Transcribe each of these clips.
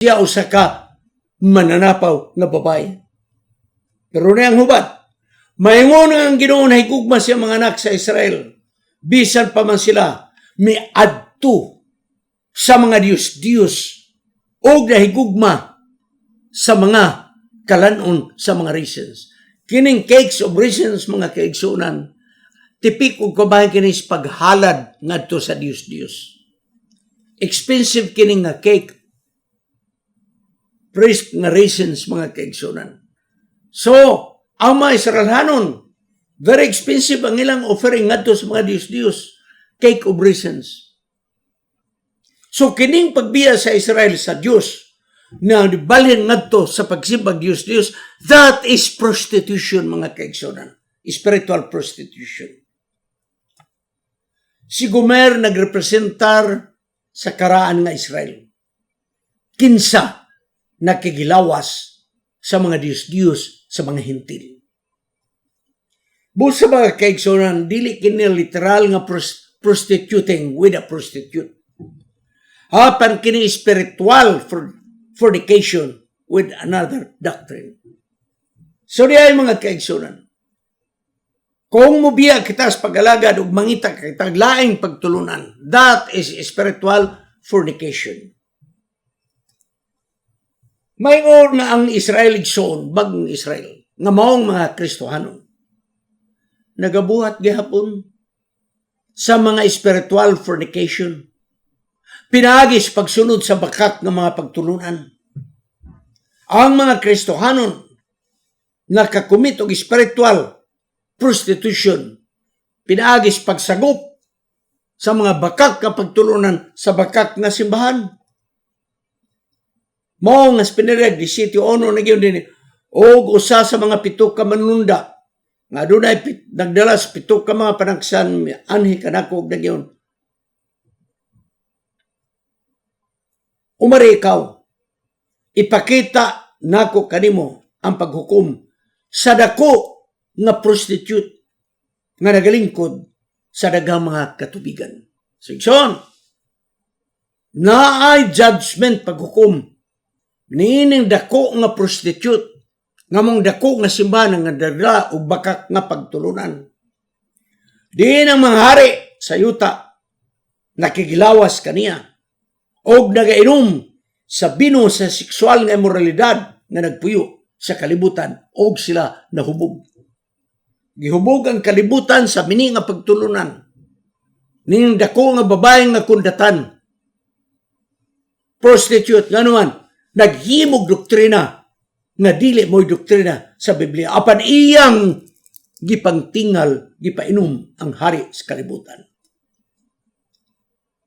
siya usa ka mananapaw nga babae. Pero na ang hubad, maingon ang Ginoo na higugma siya mga anak sa Israel. Bisan pa man sila miadto sa mga Diyos-Diyos o nahigugma sa mga kalanon sa mga reasons. Kining cakes of reasons mga kaigsunan, tipik og kabahin kini paghalad ngadto sa Diyos-Diyos. Expensive kining nga cake. Praise nga reasons mga kaigsunan. So, ang mga Israelhanon, very expensive ang ilang offering ngadto sa mga Diyos-Diyos, cake of reasons. So, kining pagbiya sa Israel sa Diyos, na balhin ngadto sa pagsimbag Diyos-Diyos, that is prostitution mga kaigsunan. Spiritual prostitution. Si Gomer nagrepresentar sa karaan nga Israel. Kinsa nakigilawas sa mga Diyos-Diyos sa mga hintil. Busa mga kaigsunan, dili kini literal nga prostituting with a prostitute. Apan kini spiritual fornication with another doctrine. So diay mga kaigsunan, kung mubiya kita sa pag-alagad ug mangita kita laing pagtulunan, that is spiritual fornication. Mayon nga ang Israel igsoon, bagong Israel, nga maong mga Kristohanon, nagabuhat gihapon sa mga spiritual fornication, pinagis pagsunod sa bakak ng mga pagtulunan. Ang mga Kristohanon nakakumit og spiritual prostitution, pinagis pagsagop sa mga bakak nga pagtulunan sa bakak nga simbahan. Mao nga spinireg di sitio ono na gyud din og usa sa mga pito ka manununda nga adunay nagdalas pito ka mga panagsan anhi kanako og nagyon. Umari ikaw, ipakita nako kanimo ang paghukom sa dako nga prostitute nga nagalingkod sa daghang mga katubigan. Seksyon, naay judgment paghukom nining dako nga prostitute nga mong dako nga simbahan nga dagla ug bakak nga pagtulunan. Di ang mga hari sa yuta nakigilawas kaniya og nagainom sa bino sa sexual nga immoralidad nga nagpuyo sa kalibutan og sila nahubog. Gihubog ang kalibutan sa bini nga pagtulunan ning dako nga babae nga kundatan. Prostitute nga naman naghimog doktrina nga dili mo'y doktrina sa Biblia. Apan iyang gipangtingal, gipainom ang hari sa kalibutan.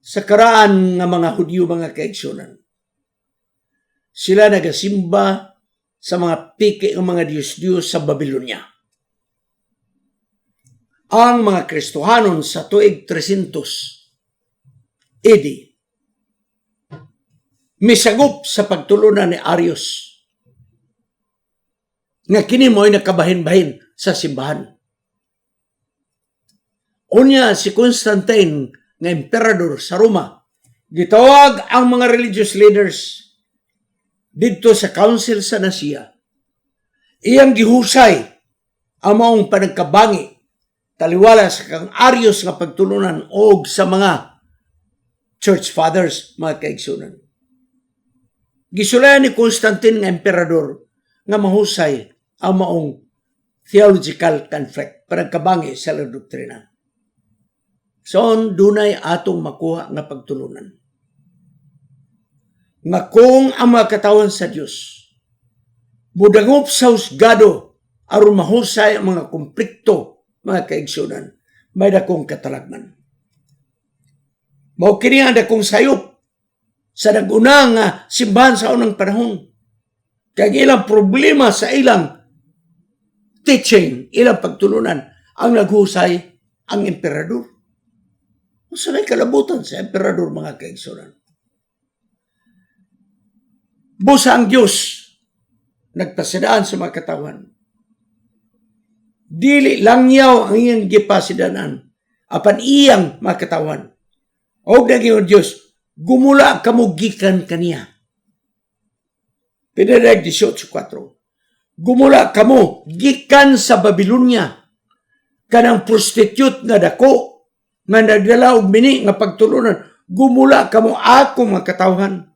Sa karaan nga mga Hudyo, mga kaigsunan, sila nagasimba sa mga piki ng mga Diyos-Diyos sa Babylonia. Ang mga Kristohanon sa tuig 300 AD, misagop sa pagtulunan ni Arius nga kini mo'y nakabahin-bahin sa simbahan. Unya si Constantine nga emperador sa Roma, gitawag ang mga religious leaders didto sa Council sa Nasya. Iyang gihusay ang maong panagkabangi taliwala sa kang Arius nga pagtulunan og sa mga church fathers, mga kaigsunan. Gisulayan ni Constantine nga emperador nga mahusay ang maong theological conflict para kabangi sa doktrina. So, dunay atong makuha nga pagtulunan. Nga kung ang mga katawan sa Diyos budangop sa husgado aron mahusay ang mga konflikto, mga kaigsunan, may dakong katalagman. Mao kini ang dakong sayop sa nag-una nga simbahan sa unang panahon. Kaya ilang problema sa ilang teaching, ilang pagtulunan, ang naghusay ang emperador. Sa may kalabutan sa emperador, mga kaigsunan. Busa ang Diyos, nagpasidaan sa mga katawan. Dili langyaw ang iyang gipasidanan, apan iyang mga katawan. O naging Diyos, gumula kamugikan kaniya. Pinareg 18:4. Gumula kamo gikan sa Babylonia kanang prostitute nga dako nga nagdala og mini nga pagtulunan. Gumula kamo ako mga katawhan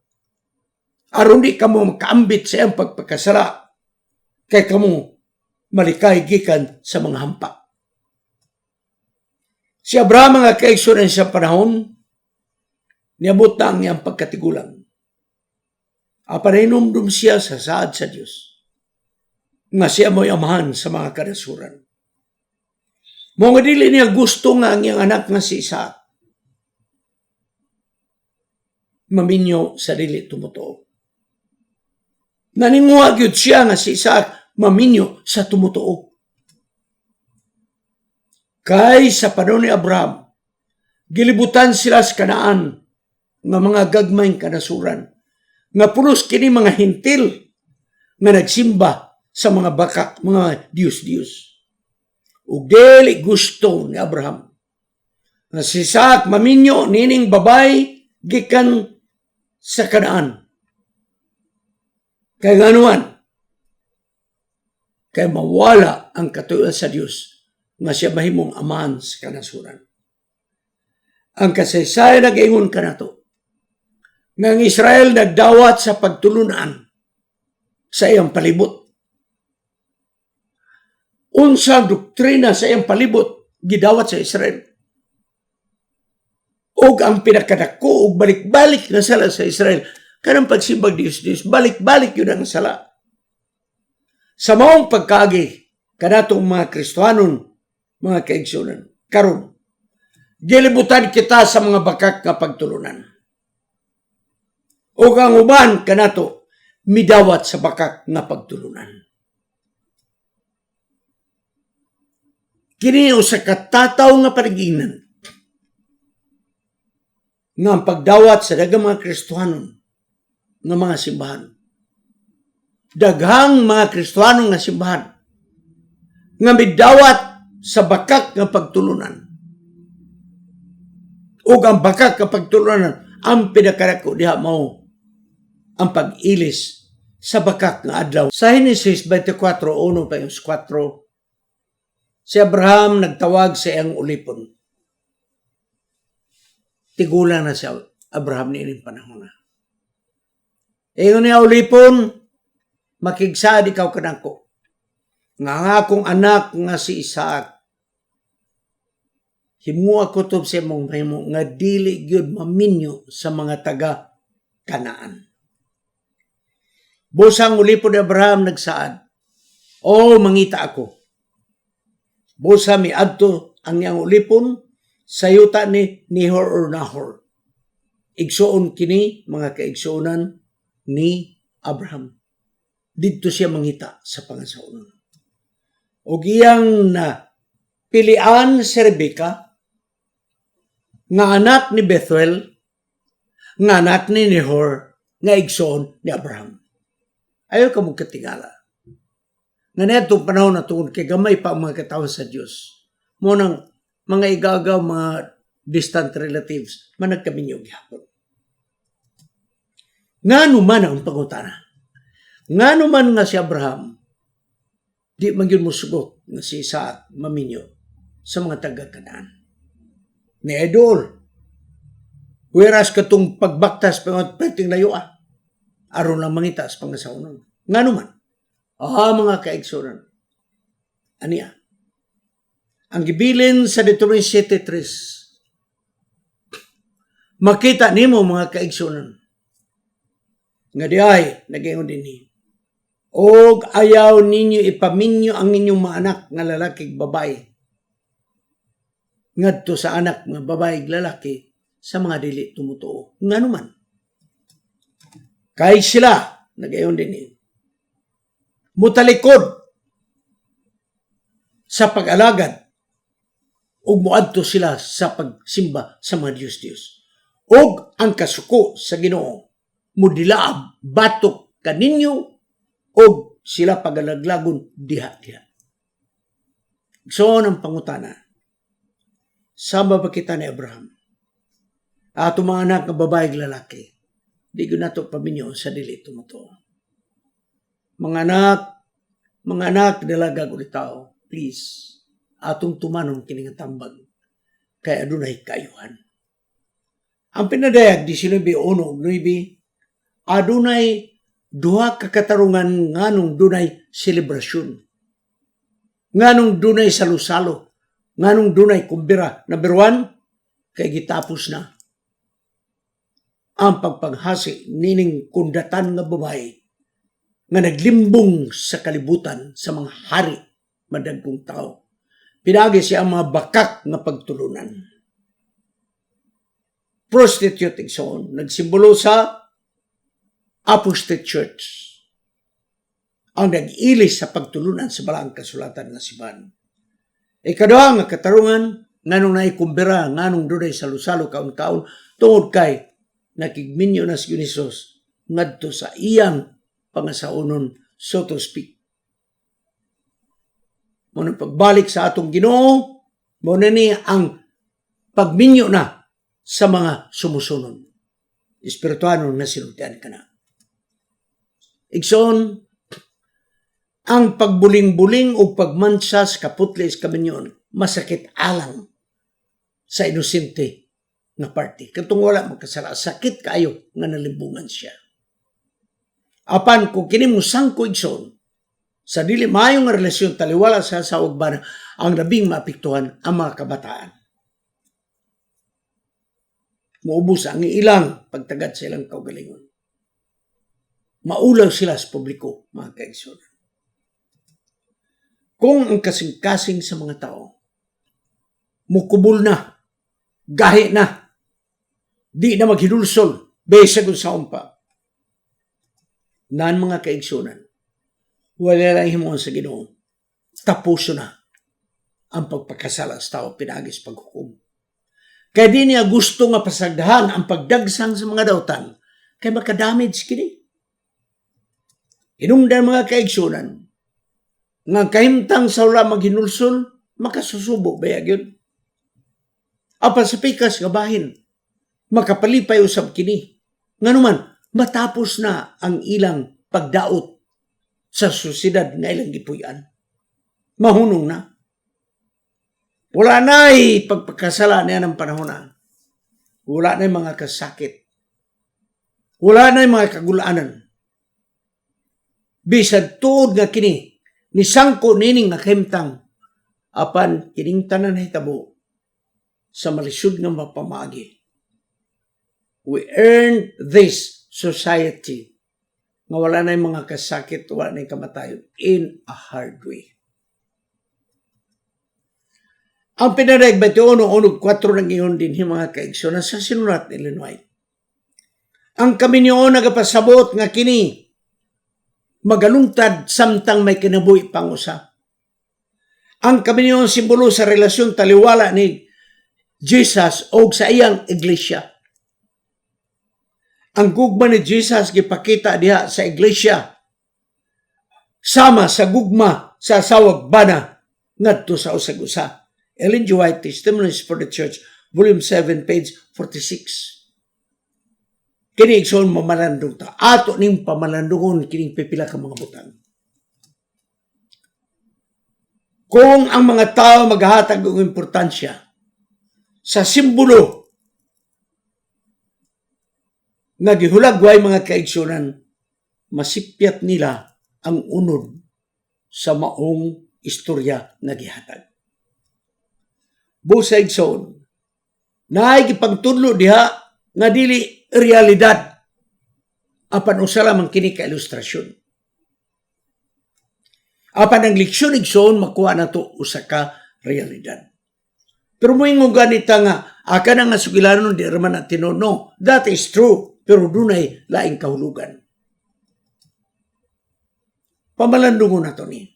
aron di kamo makaambit sa iyang pagpakasala kay kamo malikay gikan sa mga hampa. Si Abraham nga kaigsunan sa panahon niabot na ang iyang pagkatigulang. Aparinumdum siya sa saad sa Diyos nga siya mo'y amahan sa mga kanasuran. Mga dili niya gusto nga ang iyang anak nga si Isaac maminyo sa dili tumutuo. Naninguha gyud siya nga si Isaac maminyo sa tumutuo. Kay sa panahon ni Abraham, gilibutan sila sa Kanaan nga mga gagmayng kanasuran nga pulos kini mga hintil nga nagsimba sa mga baka, mga Diyos-Diyos. Ug dili gusto ni Abraham nga si Isaac maminyo nining babay gikan sa Kanaan. Kay ganuan, kay mawala ang katuyoan sa Diyos nga siya mahimong amahan sa kanasuran. Ang kasaysayan nag-ingon ka na to, nga ang Israel nagdawat sa pagtulunan sa iyang palibot. Unsang doktrina sa iyang palibot gidawat sa Israel. Og ang pinakadako og balik-balik na sala sa Israel, kanang pagsimbag Diyos, balik-balik yun ang sala. Sa maong pagkagi, kanatong mga Kristohanon, mga kaigsunan, karon gilibutan kita sa mga bakak nga pagtulunan. O ang uban kanato midawat sa bakak nga pagtulunan. Kini usa ka tataw nga panagingan nga ang pagdawat sa daghang mga Kristohanon nga mga simbahan. Daghang mga Kristohanon nga simbahan nga midawat sa bakak nga pagtulunan. O ang bakak nga pagtulunan ang pinakadako diha mao ang pag-ilis sa bakak nga adlaw. Sa Henesis 24:1-4, si Abraham nagtawag sa iyang ulipon. Tigulang na siya, Abraham niining panahon na. Ingon niya ulipon, makigsaad ikaw kanako. Nga akong anak nga si Isaac, himuha kutob sa imong mahimo nga dili gyud maminyo sa mga taga Kanaan. Busang ulipon ni Abraham nagsaad, "O mangita ako." Busa miadto ang iyang ulipon sa yuta ni Nihor or Nahor. Igsuon kini mga kaigsuonan ni Abraham. Didto siya mangita sa pangasaunon. O iyang na pilian si Rebecca nga anak ni Bethuel, nga anak ni Nihor, nga igsoon ni Abraham. Ayaw ka mong katingala. Nga netong panahon na tuon kay gamay pa ang mga katawan sa Diyos. Munang mga igagaw, mga distant relatives, managkaminyog yapon. Nga naman ang pangutana. Nga naman nga si Abraham, di man yun musugot nga si Isaac maminyo sa mga taga-Kanaan. Ni Edol. Whereas katong pagbaktas pagting layuan, aron lang mangitas pangasaunon. Nga naman, mga kaigsunan. Aniya, ang gibilin sa Deuteronomy 7:3, makita nimo mga kaigsunan, nga diay, nag-ingon din ni, og ayaw ninyo ipaminyo ang inyong mga anak nga lalaki babae, ngadto sa anak nga babae lalaki sa mga dili tumutuo. Nga naman, kay sila, nag-ingon din ni, mutalikod sa pag-alagad ug moadto sila sa pagsimba sa mga Diyos-Diyos. Ug ang kasuko sa Ginoo mudilaab batok kaninyo ug sila pagalaglagon diha-diha. So ang pangutana, sama ba kita ni Abraham? Ato mga anak nga babae lalaki, di ko nato paminyo sa dili tumutuo. mga anak, dalaga ko tao, please, atong tumanon kining tambag, kay adunay kayuhan. Ang pinadayag, 19:1-9, adunay duha ka katarungan nganong dunay selebrasyon. Nganong dunay salo-salo. Nganong dunay kumbira. Number 1, kay gitapos na ang pagpanghasi nining kundatan nga babae nga naglimbong sa kalibutan sa mga hari madagkong tao. Pinagi siya ang mga bakak nga pagtulunan. Prostitute igsoon, nagsimbolo sa apostate church. Ang nag-ilis sa pagtulunan sa balaang kasulatan nga siban. Ikaduha nga katarungan, nganong naikumbira, nganong dunay salo-salo kaon-kaon, tungod kay nakigminyo na si Unisos ngadto sa iyang pangasaunon, so to speak. Muna pagbalik sa atong Ginoo, muna ni ang pagminyo na sa mga sumusunod. Espirituano na sinultian ka na. Igsoon, ang pagbuling-buling o pagmansas kaputlis kaminyon, masakit alang sa inosente nga party. Katong wala magkasala, sakit kayo nga nalimbungan siya. Apan kung kini mo sangko igsoon, sa dili maayong relasyon taliwala sa sawag bana, ang labing maapektuhan ang mga kabataan. Maubos ang ilang pagtagad sa ilang kaugalingon. Maulaw sila sa publiko, mga kaigsoon. Kung ang kasing-kasing sa mga tao, mukubol na, gahi na, di na maghidulsol, besa kung saon pa, naan mga kaigsunan, wala lang himuon sa Ginoo, tapuso na ang pagpakasala sa tao, pinagis paghukom. Kaya di niya gusto nga pasagdahan ang pagdagsang sa mga dautan, kaya makadamage kini. Inungdan mga kaigsunan, nga kahimtang sa wala maghinulsol, makasusubo, bayag yun. Apa sa pikas nga bahin, makapalipay usab kini. Nga naman, matapos na ang ilang pagdaot sa susidad nga ilang gipuy-an. Mahunong na. Wala na'y pagpagkasala niya ng panahon na. Wala na'y mga kasakit. Wala na'y mga kagulaanan. Bisag tuod nga kini, ni sangko nining nga kahimtang, apan kining tanan hitabo sa malisud nga mapamagi. We earned this society nga wala na mga kasakit, wala na kamatayon in a hard way. Ang pinareg 21:4 ng iyon din mga kaigsoon sa sinulat ni Ellen White. Ang kami niyo nagapasabot nga kini magalungtad samtang may kinabuhi pang usa. Ang kami niyo simbolo sa relasyon taliwala ni Jesus o sa iyang iglesia. Ang gugma ni Jesus gipakita diha sa iglesia sama sa gugma sa sawag bana ngadto sa usag-usa. Ellen G. White, Testimonies for the Church, Volume 7, page 46. Kini igsoon mamalandong ta. Ato ning pamalandungon kining pipila ka mga butang. Kung ang mga tao maghahatag og importansya sa simbolo nga gihulagway mga kaigsunan, masipyat nila ang unod sa maong istorya nga gihatag. Busa igsoon, naay gipagtudlo diha nga dili realidad apan usa lamang kini ka ilustrasyon. Apan ang leksyon igsoon makuha nato usa ka realidad. Pero moingon ganita nga aka na nga sugilanon di raman na tinuno. That is true, pero dunay laing kahulugan. Pamalandungon nato ni.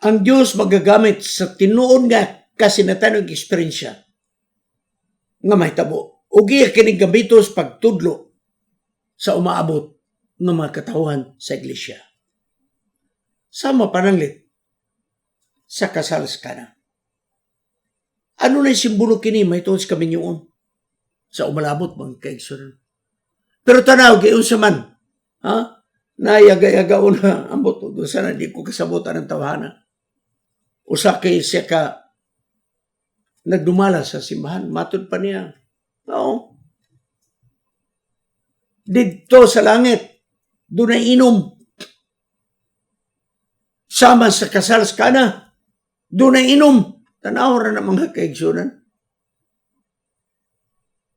Ang Dios magagamit sa tinuon nga kasinatan og eksperyensya nga mahitabo. Ugi kini gabitos pagtudlo sa umaabot ng mga katawhan sa iglesia. Sama pananglit sa kasalskana. Ano na simbolo kini mahitungod sa kaminyoon sa umalabot mga kaigsunan. Pero tanaw gayon sa man, nayaga-yaga una ambot doon sana di ko kasabutan ng tawhana. Usa kay siya ka nagdumala sa simbahan, matod pa niya. Oo. Dito sa langit, doon ay inom. Sama sa kasal sa kana, doon ay inom. Tanaw ra na mga kaigsunan.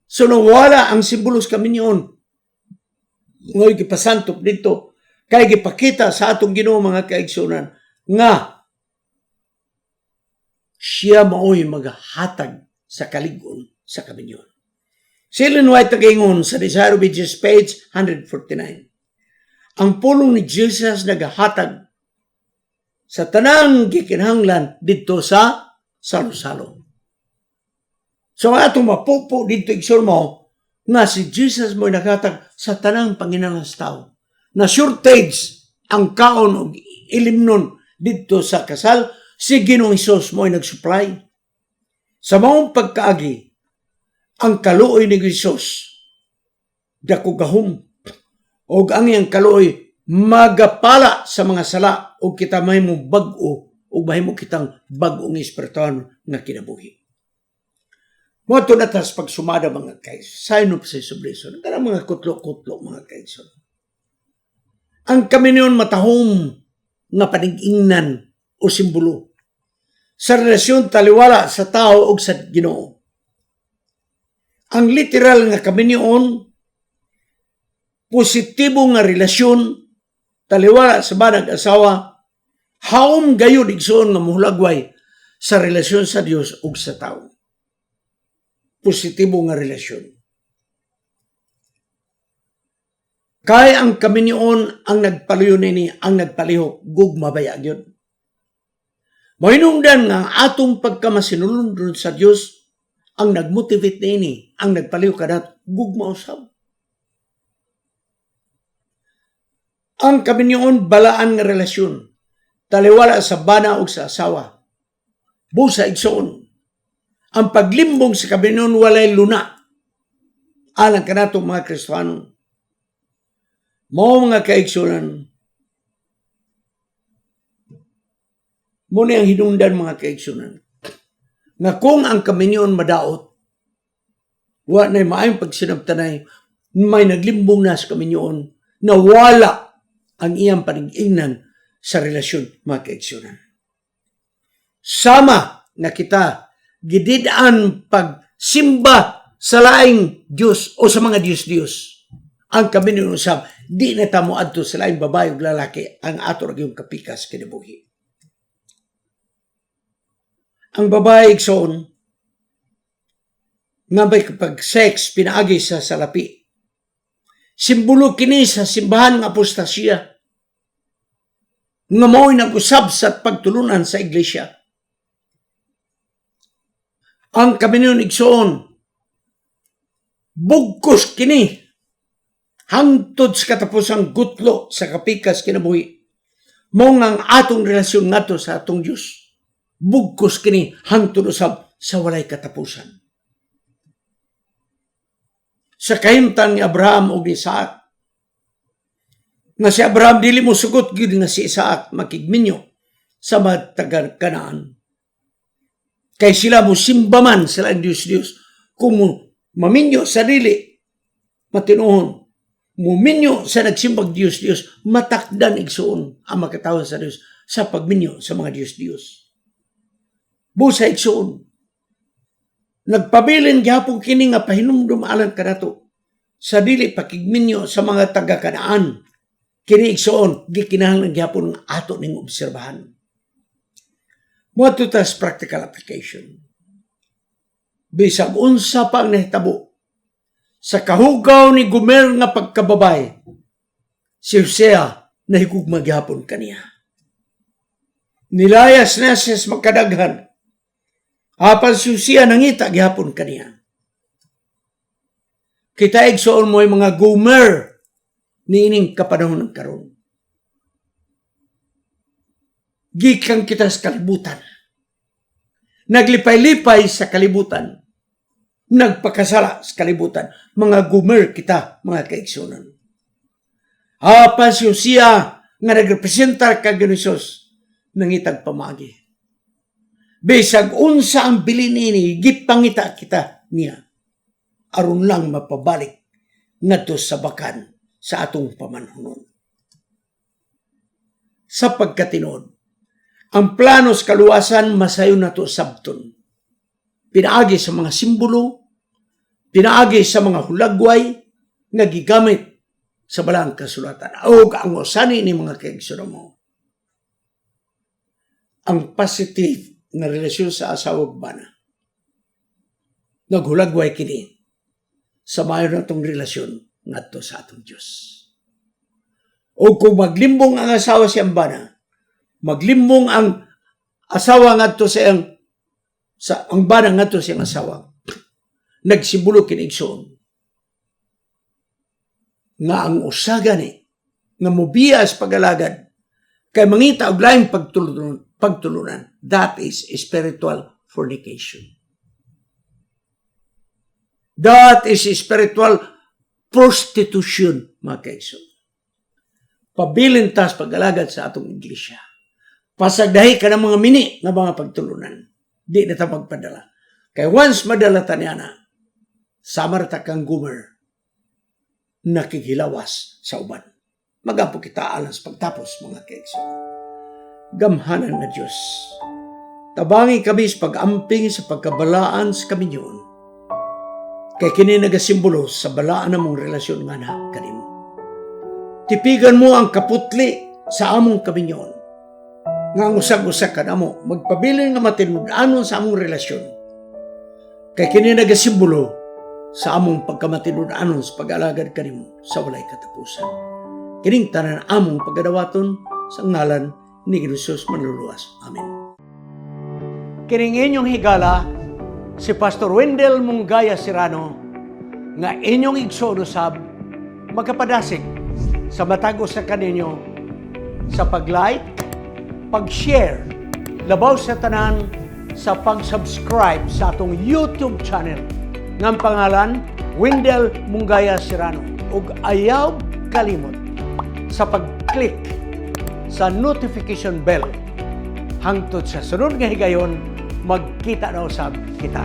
So nawala ang simbolos kami niyon. Ngayon gipasantop dito, kay gipakita sa atong Ginoo mga kaigsunan, nga siya mao'y maghatag sa kaligon sa kaminyon. Si Ellen White nagaingon sa Desire of Ages, page 149. Ang pulong ni Jesus naghatag sa tanang gikinahanglan dito sa salo-salo. So ang atong mapupo dito igsoon mo, nga si Jesus mo'y naghatag sa tanang panginahanglan sa tao. Na shortage ang kaon o ilimnon dito sa kasal, si Ginoong Hesus mo'y nagsupply. Sa maong pagkaagi, ang kaluoy ni Hesus, dako gahom, o ang iyang kaluoy, magapala sa mga sala, o kita mahimo bag-o, o mahimo kitang bag-ong espirituhan nga kinabuhi. Moto na tas pagsumada mga kaiso, sign of sa subleson, karang mga kutlo-kutlo mga kaiso. Ang kami niyon matahong nga paningingnan o simbolo sa relasyon taliwala sa tao o sa Ginoo. Ang literal nga kami niyon, positibo nga relasyon taliwala sa banag asawa, haom gayud igsoon nga muhulagway sa relasyon sa Dios ug sa tao. Positibo nga relasyon. Kay ang kaminyoon ang nagpaliyo nini, ang nagpalihok, gugma bayag yun. Mahinungdan nga atong pagkamasinulundon sa Dios ang nagmotivate nini, ang nagpaliyo kadat, gugma usab. Ang kaminyoon balaan nga relasyon, taliwala sa bana o sa asawa. Busa igsoon, ang paglimbong sa kaminyoon walay luna. Alang kanatong mga Kristiyano. Mga kaigsunan, muna ang hinungdan mga kaigsunan, na kung ang kaminyoon madaot, wa na'y maayong pagsinabtanay, may naglimbong na sa kaminyoon, na wala ang iyang paningingnan sa relasyon mga kaigsunan. Sama na kita, gididaan pagsimba sa laing Diyos o sa mga Diyos-Diyos. Ang kaminyoon usab, di na tamo adto sa laing babae ug lalaki ang ato ra gyud kapikas kinabuhi. Ang babae igsoon nga may pag-sex pinaagi sa salapi. Simbolo kini sa simbahan nga apostasya nga mao'y nag-usab sa pagtulunan sa iglesia. Ang kaminyoon igsoon, bugkos kini hangtod sa katapusang gutlo sa kapikas kinabuhi. Mao nga ang atong relasyon ngadto sa atong Dios. Bugkos kini hangtod usab sa walay katapusan. Sa kahimtang ni Abraham ug ni Isaac, nga si Abraham dili mo sugot gyud nga si Isaac makigminyo sa mga taga Kanaan. Kay sila mo simbaman sila ang Dios kung maminyo sa dili matinuhon. Muminyo sa nagsimbag Diyos, matakdan igsoon ang makatawag sa Diyos sa pagminyo sa mga Diyos. Busa igsoon. Nagpabilin gyapon kini nga pahinumdum alang kanato sa dili pakigminyo sa mga taga-Kanaan. Kini igsoon, gikinahanglan gyapon ng ato ning obserbahan. Moadto tas practical application. Bisag unsa pa ang nahitabo sa kahugaw ni Gomer nga pagkababay, si Hosea nahigugma gyapon kaniya. Nilayas na siya sa magkadaghan, apan si Hosea nangita gyapon kaniya. Kita igsoon mo yung mga Gomer niining kapanahon ng karon. Gikan kita sa kalibutan. Naglipay-lipay sa kalibutan. Nagpakasala sa kalibutan. Mga Gomer kita, mga kaigsunan. Hapas yung siya nga nagrepresenta kag Hesus nangitag pamagi. Bisag unsa ang bilin ini, gipangita kita niya. Aron lang mapabalik ngadto sa bakan sa atong pamanhunon. Sa pagkatinud, ang plano sa kaluwasan masayon nato sabton. Pinaagi sa mga simbolo, pinaagi sa mga hulagway nga gigamit sa balang kasulatan. O ang usani ni mga kaigsunan mo. Ang positive na relasyon sa asawa ug bana. Naghulagway kini sa mayor na itong relasyon ngadto sa atong Diyos. O kung maglimbong ang asawa siyang bana, maglimbong ang asawa ngadto sa ang bana ngadto siyang asawa, nagsimbolo kini igsoon nga ang usa gani nga mobiya sa pag-alagad kay mangita og laing pagtulunan, that is spiritual fornication. That is spiritual prostitution, mga kaigsoon. Pabilin tas pag-alagad sa atong iglesia. Pasagdahi ka ng mga mini nga mga pagtulunan. Di na ta magpadala. Kay once madala ta niya na, samar ta kang gumer, nakikilawas sa uban. Magapo kita alang sa pagtapos, mga kaigsoon. Gamhanan na Diyos. Tabangi kami sa pag-amping sa pagkabalaan sa kaminyon. Kay kini nagasimbolo sa balaan namong relasyon nga na kanimo. Tipigan mo ang kaputli sa among kaminyon. Nga ang usag-usag ka na mo, magpabilin nga matinudanon sa among relasyon. Kay kini nagasimbolo sa among pagkamatinudanon sa pag-alagad kanimo sa walay katapusan. Kining tanan among pagadawaton sa ngalan ni Jesus manluluwas. Amen. Kining inyong higala, si Pastor Wendell Munggaya Serrano, nga inyong igsoon usab, magkapadasig sa matag sa kaninyo sa pag-like, pag-share, labaw sa tanan sa pag-subscribe sa atong YouTube channel ng pangalan Wendell Munggaya Serrano, ug ayaw kalimot sa pag-click sa notification bell hangtod sa sunod nga higayon magkita na usab kita.